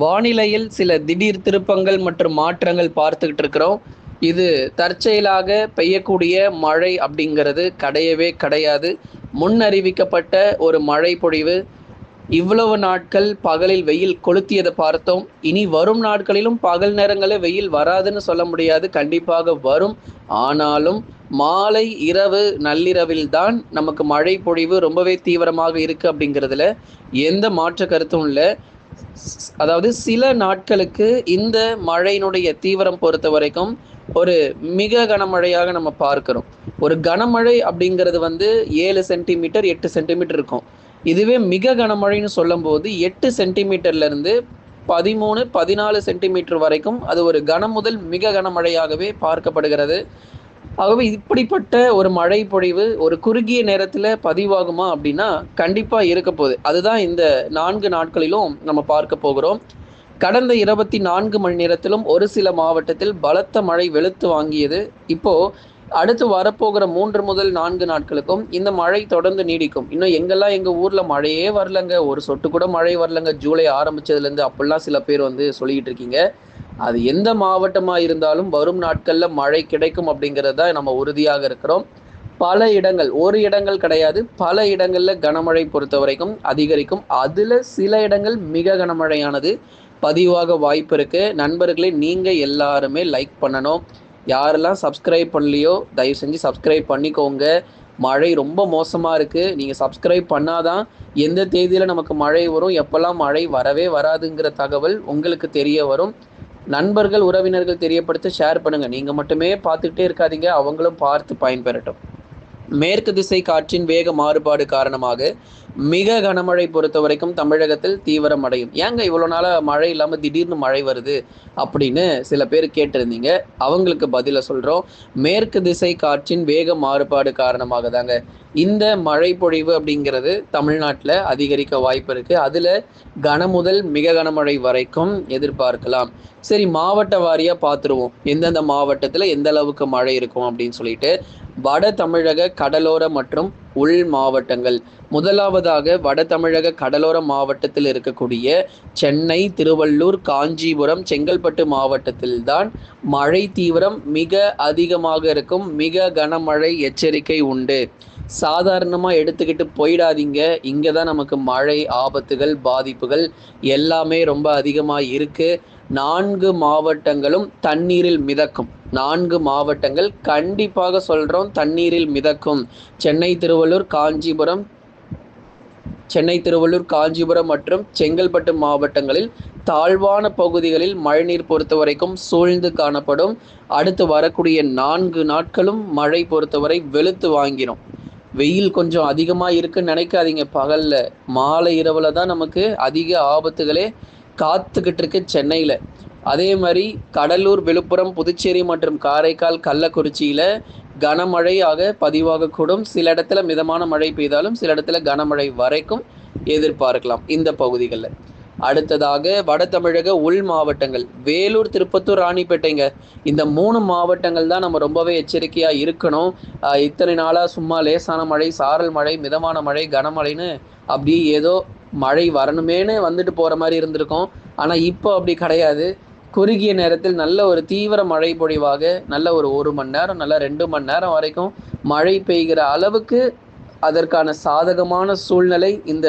வானிலையில் சில திடீர் திருப்பங்கள் மற்றும் மாற்றங்கள் பார்த்துக்கிட்டு இருக்கிறோம். இது தற்செயலாக பெய்யக்கூடிய மழை அப்படிங்கிறது கிடையவே கிடையாது. முன்னறிவிக்கப்பட்ட ஒரு மழை பொழிவு. இவ்வளவு நாட்கள் பகலில் வெயில் கொளுத்தியதை பார்த்தோம். இனி வரும் நாட்களிலும் பகல் நேரங்களில் வெயில் வராதுன்னு சொல்ல முடியாது. கண்டிப்பாக வரும். ஆனாலும் மாலை இரவு நள்ளிரவில் தான் நமக்கு மழை பொழிவு ரொம்பவே தீவிரமாக இருக்கு அப்படிங்கிறதுல எந்த மாற்று கருத்தும் இல்லை. அதாவது சில நாட்களுக்கு இந்த மழையினுடைய தீவிரம் பொறுத்த வரைக்கும் ஒரு மிக கனமழையாக நம்ம பார்க்கிறோம். ஒரு கனமழை அப்படிங்கிறது 7 சென்டிமீட்டர் 8 சென்டிமீட்டர் இருக்கும். இதுவே மிக கனமழைன்னு சொல்லும் போது 8 சென்டிமீட்டர்லேருந்து 13 14 சென்டிமீட்டர் வரைக்கும் அது ஒரு கனம் முதல் மிக கனமழையாகவே பார்க்கப்படுகிறது. ஆகவே இப்படிப்பட்ட ஒரு மழை பொழிவு ஒரு குறுகிய நேரத்தில் பதிவாகுமா அப்படின்னா கண்டிப்பாக இருக்க போகுது. அதுதான் இந்த 4 நாட்களிலும் நம்ம பார்க்க போகிறோம். கடந்த 24 மணி நேரத்திலும் ஒரு சில மாவட்டத்தில் பலத்த மழை வெளுத்து வாங்கியது. இப்போ அடுத்து வரப்போகிற 3 முதல் 4 நாட்களுக்கும் இந்த மழை தொடர்ந்து நீடிக்கும். இன்னும் எங்கள் ஊரில் மழையே வரலங்க, ஒரு சொட்டு கூட மழை வரலங்க ஜூலை ஆரம்பிச்சதுலேருந்து அப்படிலாம் சில பேர் சொல்லிக்கிட்டு இருக்கீங்க. அது எந்த மாவட்டமாக இருந்தாலும் வரும் நாட்களில் மழை கிடைக்கும் அப்படிங்கிறத நம்ம உறுதியாக இருக்கிறோம். பல இடங்கள், ஒரு இடங்கள் கிடையாது, பல இடங்களில் கனமழை பொறுத்த வரைக்கும் அதிகரிக்கும். அதில் சில இடங்கள் மிக கனமழையானது பதிவாக வாய்ப்பு இருக்குது. நண்பர்களே, நீங்கள் எல்லாருமே லைக் பண்ணணும். யாரெல்லாம் சப்ஸ்கிரைப் பண்ணலையோ தயவு செஞ்சு சப்ஸ்கிரைப் பண்ணிக்கோங்க. மழை ரொம்ப மோசமாக இருக்குது. நீங்கள் சப்ஸ்கிரைப் பண்ணாதான் எந்த தேதியில் நமக்கு மழை வரும், எப்போல்லாம் மழை வரவே வராதுங்கிற தகவல் உங்களுக்கு தெரிய வரும். நண்பர்கள் உறவினர்கள் தெரியப்படுத்த ஷேர் பண்ணுங்க. நீங்க மட்டுமே பார்த்துக்கிட்டே இருக்காதீங்க, அவங்களும் பார்த்து பயன்பெறட்டும். மேற்கு திசை காற்றின் வேக மாறுபாடு காரணமாக மிக கனமழை பொறுத்த வரைக்கும் தமிழகத்தில் தீவிரம் அடையும். ஏங்க இவ்வளோ நாளாக மழை இல்லாமல் திடீர்னு மழை வருது அப்படின்னு சில பேர் கேட்டிருந்தீங்க. அவங்களுக்கு பதிலை சொல்கிறோம். மேற்கு திசை காற்றின் வேக மாறுபாடு காரணமாக தாங்க இந்த மழை பொழிவு அப்படிங்கிறது தமிழ்நாட்டில் அதிகரிக்க வாய்ப்பு இருக்குது. அதில் கனமுதல் மிக கனமழை வரைக்கும் எதிர்பார்க்கலாம். சரி, மாவட்ட வாரியாக பார்த்துருவோம் எந்தெந்த மாவட்டத்தில் எந்த அளவுக்கு மழை இருக்கும் அப்படின்னு சொல்லிட்டு. வட தமிழக கடலோர மற்றும் உள் மாவட்டங்கள். முதலாவதாக வட தமிழக கடலோர மாவட்டத்தில் இருக்கக்கூடிய சென்னை, திருவள்ளூர், காஞ்சிபுரம், செங்கல்பட்டு மாவட்டத்தில்தான் மழை தீவிரம் மிக அதிகமாக இருக்கும். மிக கனமழை எச்சரிக்கை உண்டு. சாதாரணமாக எடுத்துக்கிட்டு போயிடாதீங்க. இங்கே தான் நமக்கு மழை ஆபத்துகள் பாதிப்புகள் எல்லாமே ரொம்ப அதிகமாக இருக்குது. 4 மாவட்டங்களும் தண்ணீரில் மிதக்கும். 4 மாவட்டங்கள் கண்டிப்பாக சொல்கிறோம் தண்ணீரில் மிதக்கும். சென்னை, திருவள்ளூர், காஞ்சிபுரம் மற்றும் செங்கல்பட்டு மாவட்டங்களில் தாழ்வான பகுதிகளில் மழைநீர் பொறுத்த வரைக்கும் சூழ்ந்து காணப்படும். அடுத்து வரக்கூடிய 4 நாட்களும் மழை பொறுத்தவரை வெளுத்து வாங்கிடும். வெயில் கொஞ்சம் அதிகமாக இருக்குன்னு நினைக்காதீங்க. பகலில் மாலை இரவில் தான் நமக்கு அதிக ஆபத்துகளே காத்துக்கிட்டு இருக்கு சென்னையில். அதே மாதிரி கடலூர், விழுப்புரம், புதுச்சேரி மற்றும் காரைக்கால், கள்ளக்குறிச்சியில் கனமழையாக பதிவாகக்கூடும். சில இடத்துல மிதமான மழை பெய்தாலும் சில இடத்துல கனமழை வரைக்கும் எதிர்பார்க்கலாம் இந்த பகுதிகளில். அடுத்ததாக வட தமிழக உள் மாவட்டங்கள். வேலூர், திருப்பத்தூர், ராணிப்பேட்டைங்க. இந்த 3 மாவட்டங்கள் தான் நம்ம ரொம்பவே எச்சரிக்கையாக இருக்கணும். இத்தனை நாளாக சும்மா லேசான மழை, சாரல் மழை, மிதமான மழை, கனமழைன்னு அப்படியே ஏதோ மழை வரணுமேனு வந்துட்டு போகிற மாதிரி இருந்திருக்கும். ஆனால் இப்போ அப்படி கிடையாது. குறுகிய நேரத்தில் நல்ல ஒரு தீவிர மழை பொழிவாக நல்ல ஒரு மணி நேரம், நல்ல 2 மணி நேரம் வரைக்கும் மழை பெய்கிற அளவுக்கு அதற்கான சாதகமான சூழ்நிலை இந்த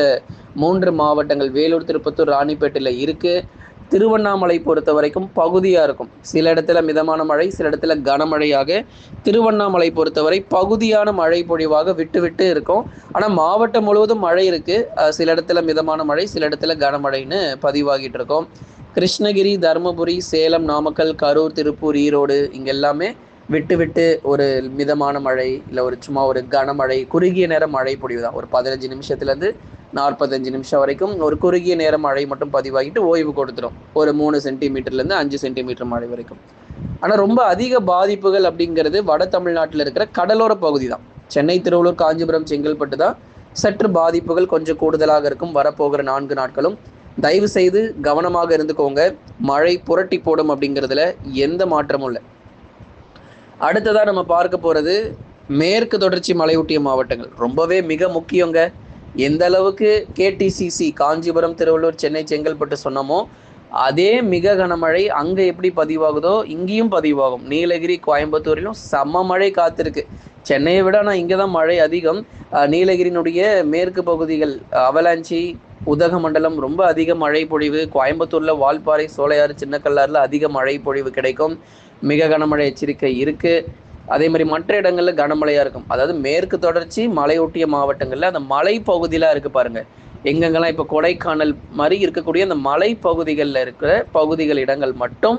3 மாவட்டங்கள் வேலூர், திருப்பத்தூர், ராணிப்பேட்டையில் இருக்குது. திருவண்ணாமலை பொறுத்த வரைக்கும் பகுதியாக இருக்கும். சில இடத்துல மிதமான மழை, சில இடத்துல கனமழையாக. திருவண்ணாமலை பொறுத்தவரை பகுதியான மழை பொழிவாக விட்டு விட்டு இருக்கும். ஆனால் மாவட்டம் முழுவதும் மழை இருக்குது. சில இடத்துல மிதமான மழை, சில இடத்துல கனமழைன்னு பதிவாகிட்டு இருக்கோம். கிருஷ்ணகிரி, தருமபுரி, சேலம், நாமக்கல், கரூர், திருப்பூர், ஈரோடு இங்கே எல்லாமே விட்டு விட்டு ஒரு மிதமான மழை இல்லை ஒரு சும்மா ஒரு கனமழை, குறுகிய நேரம் மழை பொழிவு தான். ஒரு 15 நிமிஷத்துலேருந்து 45 நிமிஷம் வரைக்கும் ஒரு குறுகிய நேரம் மழை மட்டும் பதிவாகிட்டு ஓய்வு கொடுத்துரும். ஒரு 3 சென்டிமீட்டர்லேருந்து 5 சென்டிமீட்டர் மழை வரைக்கும். ஆனால் ரொம்ப அதிக பாதிப்புகள் அப்படிங்கிறது வட தமிழ்நாட்டில் இருக்கிற கடலோர பகுதி தான். சென்னை, திருவள்ளூர், காஞ்சிபுரம், செங்கல்பட்டு தான் சற்று பாதிப்புகள் கொஞ்சம் கூடுதலாக இருக்கும் வரப்போகிற 4 நாட்களும். தயவு செய்து கவனமாக இருந்துக்கோங்க. மழை புரட்டி போடும் அப்படிங்கிறதுல எந்த மாற்றமும் இல்லை. அடுத்ததாக நம்ம பார்க்க போகிறது மேற்கு தொடர்ச்சி மலையொட்டிய மாவட்டங்கள். ரொம்பவே மிக முக்கியங்க. எந்த அளவுக்கு கேடிசிசி காஞ்சிபுரம், திருவள்ளூர், சென்னை, செங்கல்பட்டு சொன்னோமோ அதே மிக கனமழை அங்க எப்படி பதிவாகுதோ இங்கேயும் பதிவாகும். நீலகிரி, கோயம்புத்தூரிலும் செம்ம மழை காத்திருக்கு. சென்னையை விட ஆனால் இங்கே தான் மழை அதிகம். நீலகிரியினுடைய மேற்கு பகுதிகள் அவலாஞ்சி, உதகமண்டலம் ரொம்ப அதிக மழை பொழிவு. கோயம்புத்தூர்ல வால்பாறை, சோலையாறு, சின்னக்கல்லாறுல அதிக மழை பொழிவு கிடைக்கும். மிக கனமழை எச்சரிக்கை இருக்கு. அதே மாதிரி மற்ற இடங்கள்ல கனமழையா இருக்கும். அதாவது மேற்கு தொடர்ச்சி மலையொட்டிய மாவட்டங்கள்ல அந்த மலை பகுதியெலாம் இருக்கு பாருங்க, எங்கெங்கெல்லாம் இப்போ கொடைக்கானல் மாதிரி இருக்கக்கூடிய அந்த மலை பகுதிகளில் இருக்கிற பகுதிகள் இடங்கள் மட்டும்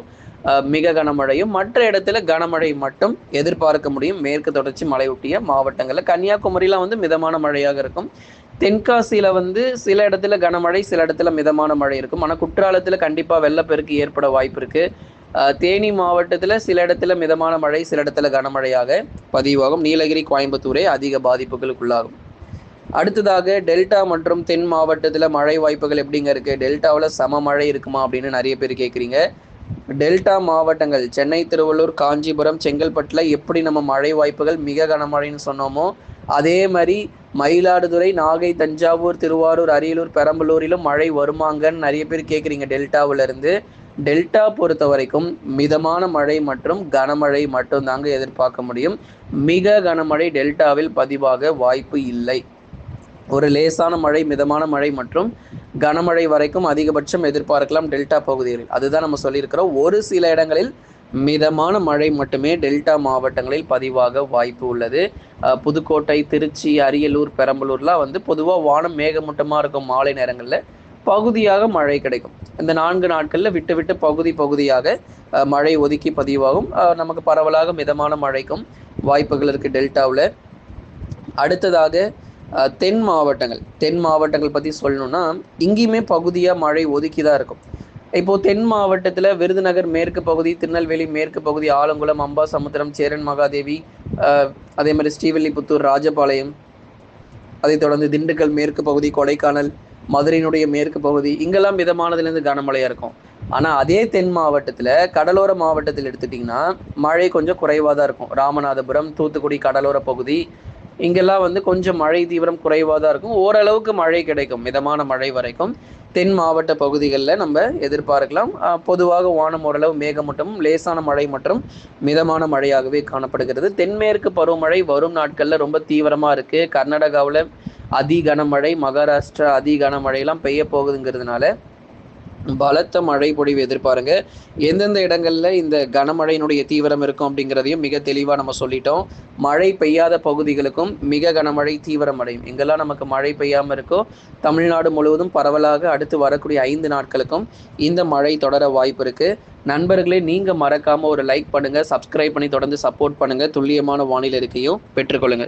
மிக கனமழையும், மற்ற இடத்துல கனமழை மட்டும் எதிர்பார்க்க முடியும். மேற்கு தொடர்ச்சி மலையொட்டிய மாவட்டங்களில் கன்னியாகுமரிலாம் வந்து மிதமான மழையாக இருக்கும். தென்காசியில் வந்து சில இடத்துல கனமழை, சில இடத்துல மிதமான மழை இருக்கும். ஆனால் குற்றாலத்தில் கண்டிப்பாக வெள்ளப்பெருக்கு ஏற்பட வாய்ப்பு இருக்குது. தேனி மாவட்டத்தில் சில இடத்துல மிதமான மழை, சில இடத்துல கனமழையாக பதிவாகும். நீலகிரி, கோயம்புத்தூரே அதிக பாதிப்புகளுக்குள்ளாகும். அடுத்ததாக டெல்டா மற்றும் தென் மாவட்டத்தில் மழை வாய்ப்புகள் எப்படிங்க இருக்குது? டெல்டாவில் சம மழை இருக்குமா அப்படின்னு நிறைய பேர் கேட்குறீங்க. டெல்டா மாவட்டங்கள் சென்னை, திருவள்ளூர், காஞ்சிபுரம், செங்கல்பட்டில் எப்படி நம்ம மழை வாய்ப்புகள் மிக கனமழைன்னு சொன்னோமோ அதே மாதிரி மயிலாடுதுறை, நாகை, தஞ்சாவூர், திருவாரூர், அரியலூர், பெரம்பலூரிலும் மழை வருமாங்கன்னு நிறைய பேர் கேட்குறீங்க. டெல்டாவிலிருந்து டெல்டா பொறுத்த வரைக்கும் மிதமான மழை மற்றும் கனமழை மட்டும் தாங்க எதிர்பார்க்க முடியும். மிக கனமழை டெல்டாவில் பதிவாக வாய்ப்பு இல்லை. ஒரு லேசான மழை, மிதமான மழை மற்றும் கனமழை வரைக்கும் அதிகபட்சம் எதிர்பார்க்கலாம் டெல்டா பகுதிகளில். அதுதான் நம்ம சொல்லியிருக்கிறோம். ஒரு சில இடங்களில் மிதமான மழை மட்டுமே டெல்டா மாவட்டங்களில் பதிவாக வாய்ப்பு உள்ளது. புதுக்கோட்டை, திருச்சி, அரியலூர், பெரம்பலூர்லாம் வந்து பொதுவாக வானம் மேகமூட்டமாக இருக்கும். மாலை நேரங்களில் பகுதியாக மழை கிடைக்கும். இந்த 4 நாட்களில் விட்டு விட்டு பகுதியாக மழை ஒதுக்கி பதிவாகும். நமக்கு பரவலாக மிதமான மழைக்கும் வாய்ப்புகள் இருக்குது டெல்டாவில். அடுத்ததாக தென் மாவட்டங்கள் பற்றி சொல்லணும்னா இங்கேயுமே பகுதியாக மழை ஒதுக்கி தான் இருக்கும். இப்போது தென் மாவட்டத்தில் விருதுநகர் மேற்கு பகுதி, திருநெல்வேலி மேற்கு பகுதி, ஆலங்குளம், அம்பாசமுத்திரம், சேரன் மகாதேவி, அதே மாதிரி ஸ்ரீவில்லிபுத்தூர், ராஜபாளையம், அதைத் தொடர்ந்து திண்டுக்கல் மேற்கு பகுதி, கொடைக்கானல், மதுரையினுடைய மேற்கு பகுதி, இங்கெல்லாம் மிதமானதுலேருந்து கனமழையாக இருக்கும். ஆனால் அதே தென் மாவட்டத்தில் கடலோர மாவட்டத்தில் எடுத்துட்டிங்கன்னா மழை கொஞ்சம் குறைவாக தான் இருக்கும். ராமநாதபுரம், தூத்துக்குடி கடலோர பகுதி இங்கெல்லாம் வந்து கொஞ்சம் மழை தீவிரம் குறைவாக தான் இருக்கும். ஓரளவுக்கு மழை கிடைக்கும், மிதமான மழை வரைக்கும் தென் மாவட்ட பகுதிகளில் நம்ம எதிர்பார்க்கலாம். பொதுவாக வானம் ஓரளவு மேகமூட்டமும் லேசான மழை மற்றும் மிதமான மழையாகவே காணப்படுகிறது. தென்மேற்கு பருவமழை வரும் நாட்களில் ரொம்ப தீவிரமாக இருக்குது. கர்நாடகாவில் அதி கனமழை, மகாராஷ்டிரா அதி கனமழையெல்லாம் பெய்ய போகுதுங்கிறதுனால பலத்த மழை பொழிவு எதிர்பாருங்க. எந்தெந்த இடங்கள்ல இந்த கனமழையினுடைய தீவிரம் இருக்கும் அப்படிங்கிறதையும் மிக தெளிவாக நம்ம சொல்லிட்டோம். மழை பெய்யாத பகுதிகளுக்கும் மிக கனமழை தீவிரம் அடையும். எங்கெல்லாம் நமக்கு மழை பெய்யாமல் இருக்கோ தமிழ்நாடு முழுவதும் பரவலாக அடுத்து வரக்கூடிய 5 நாட்களுக்கும் இந்த மழை தொடர வாய்ப்பு இருக்கு. நண்பர்களே, நீங்க மறக்காம ஒரு லைக் பண்ணுங்க, சப்ஸ்கிரைப் பண்ணி தொடர்ந்து சப்போர்ட் பண்ணுங்க. துல்லியமான வானிலை இருக்கையும் பெற்றுக்கொள்ளுங்க.